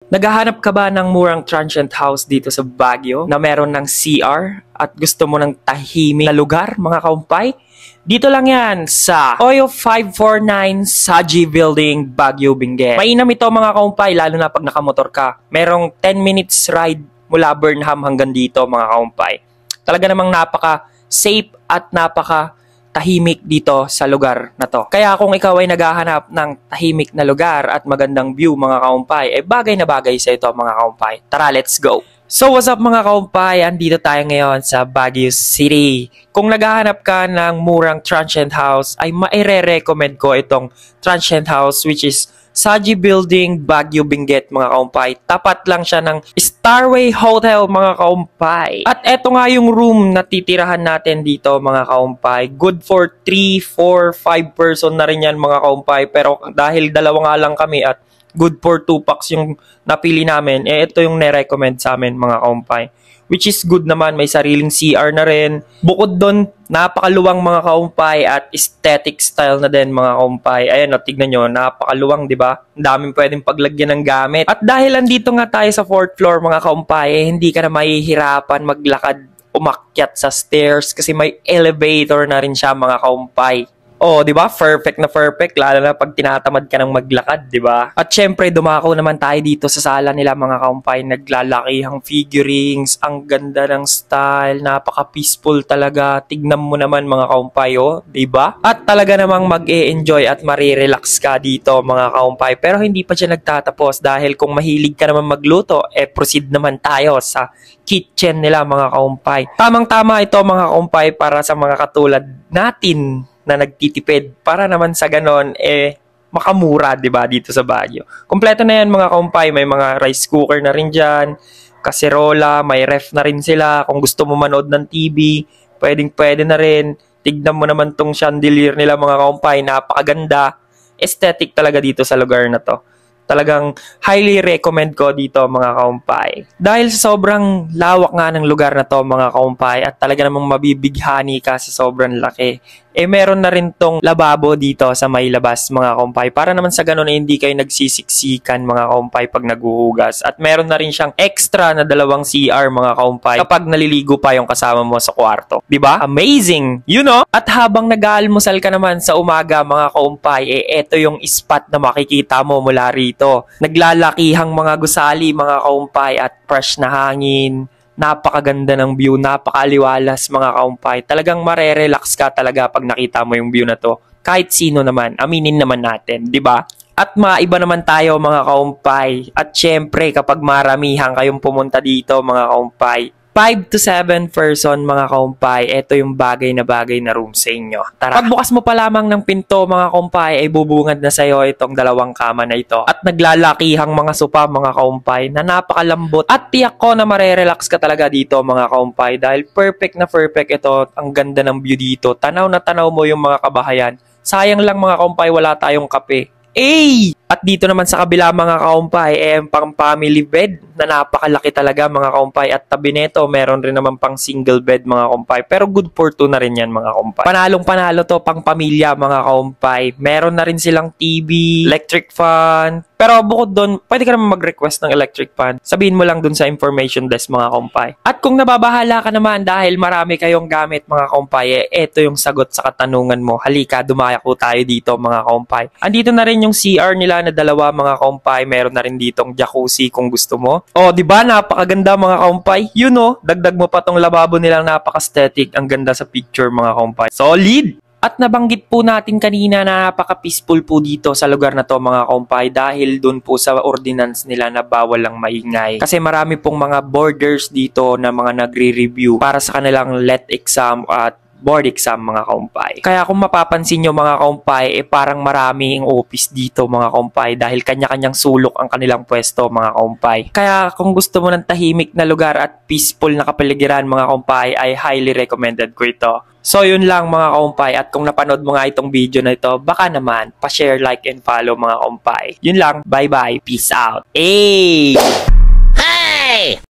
Naghahanap ka ba ng murang transient house dito sa Baguio na meron ng CR at gusto mo ng tahimik na lugar, mga kaumpay? Dito lang yan sa Oyo 549 Saji Building, Baguio, Benguet. Mainam ito mga kaumpay, lalo na pag nakamotor ka. Merong 10 minutes ride mula Burnham hanggang dito mga kaumpay. Talaga namang napaka-safe at napaka-tahimik dito sa lugar na to. Kaya kung ikaw ay naghahanap ng tahimik na lugar at magandang view mga kaumpay, bagay na bagay sa ito mga kaumpay. Tara, let's go! So what's up mga kaumpay? Andito tayo ngayon sa Baguio City. Kung naghahanap ka ng murang transient house, ay maire-recommend ko itong transient house which is Saji Building, Baguio, Benguet mga kaumpay. Tapat lang siya ng Starway Hotel mga kaumpay. At eto nga yung room na titirahan natin dito mga kaumpay. Good for 3, 4, 5 person na rin yan mga kaumpay. Pero dahil dalawa nga lang kami at good for 2 packs yung napili namin, ito yung nirecommend sa amin mga kaumpay. Which is good naman, may sariling CR na rin. Bukod doon, napakaluwang mga kaumpay at aesthetic style na din mga kaumpay. Ayan, tignan nyo, napakaluwang, di ba? Ang daming pwedeng paglagyan ng gamit. At dahil andito nga tayo sa 4th floor mga kaumpay, hindi ka na mahihirapan maglakad, umakyat sa stairs kasi may elevator na rin siya mga kaumpay. Oh, 'di ba? Perfect na perfect lalo na pag tinatamad ka ng maglakad, 'di ba? At syempre, dumako naman tayo dito sa sala nila mga kaumpay, naglalakihang figurines, ang ganda ng style, napaka-peaceful talaga. Tignan mo naman mga kaumpay, oh, 'di ba? At talaga namang mag-e-enjoy at marirelax ka dito mga kaumpay. Pero hindi pa siya nagtatapos dahil kung mahilig ka naman magluto, proceed naman tayo sa kitchen nila mga kaumpay. Tamang-tama ito mga kaumpay para sa mga katulad natin na nagtitipid para naman sa ganon makamura 'di ba dito sa Baguio. Kompleto na yan mga kaumpay, may mga rice cooker na rin diyan, kaserola, may ref na rin sila. Kung gusto mo manood ng TV, pwede na rin. Tignan mo naman tong chandelier nila mga kaumpay, napakaganda. Aesthetic talaga dito sa lugar na to. Talagang highly recommend ko dito mga kaumpay. Dahil sa sobrang lawak nga ng lugar na to mga kaumpay at talaga namang mabibighani ka sa sobrang laki, meron na rin tong lababo dito sa may labas mga kaumpay. Para naman sa ganun hindi kayo nagsisiksikan mga kaumpay pag naguhugas. At meron na rin siyang extra na 2 CR mga kaumpay kapag naliligo pa yung kasama mo sa kwarto. 'Di ba? Amazing! You know? At habang nag-aalmusal ka naman sa umaga mga kaumpay, ito yung spot na makikita mo mula rito. Naglalakihang mga gusali mga kaumpay at fresh na hangin. Napakaganda ng view, napakaliwalas mga kaumpay. Talagang marerelax ka talaga pag nakita mo yung view na to. Kahit sino naman, aminin naman natin, 'di ba? At maiba naman tayo mga kaumpay. At syempre kapag maramihan kayong pumunta dito mga kaumpay, 5 to 7 person mga kaumpay, ito yung bagay na room sa inyo. Tara. Pagbukas mo pa lamang ng pinto mga kaumpay, ay bubungad na sa'yo itong 2 kama na ito. At naglalakihang mga sopa mga kaumpay na napakalambot. At tiyak ko na marerelax ka talaga dito mga kaumpay dahil perfect na perfect ito. Ang ganda ng view dito. Tanaw na tanaw mo yung mga kabahayan. Sayang lang mga kaumpay, wala tayong kape. At dito naman sa kabila mga kaumpay, pang family bed na napakalaki talaga mga kaumpay. At tabi nito, meron rin naman pang single bed mga kaumpay. Pero good for 2 na rin yan mga kaumpay. Panalong panalo to pang pamilya mga kaumpay. Meron na rin silang TV, electric fan. Pero bukod doon, pwede ka naman mag-request ng electric fan. Sabihin mo lang doon sa information desk mga kaumpay. At kung nababahala ka naman dahil marami kayong gamit mga kaumpay, ito yung sagot sa katanungan mo. Halika, dumaya ko tayo dito mga kaumpay. Andito na rin yung CR nila na 2 mga kaumpay. Meron na rin ditong jacuzzi kung gusto mo. Oh, di ba? Napakaganda mga kaumpay. You know, dagdag mo pa tong lababo nilang napaka-aesthetic. Ang ganda sa picture mga kaumpay. Solid! At nabanggit po natin kanina na napaka-peaceful po dito sa lugar na to mga kaumpay dahil dun po sa ordinance nila na bawal lang maingay. Kasi marami pong mga boarders dito na mga nagre-review para sa kanilang let exam at board exam mga kaumpay. Kaya kung mapapansin nyo mga kaumpay, parang marami ang office dito mga kaumpay dahil kanya-kanyang sulok ang kanilang pwesto mga kaumpay. Kaya kung gusto mo ng tahimik na lugar at peaceful na kapaligiran mga kaumpay, ay highly recommended ko ito. So yun lang mga kaumpay, at kung napanood mo nga itong video na ito, baka naman pa-share, like, and follow mga kaumpay. Yun lang, bye-bye, peace out.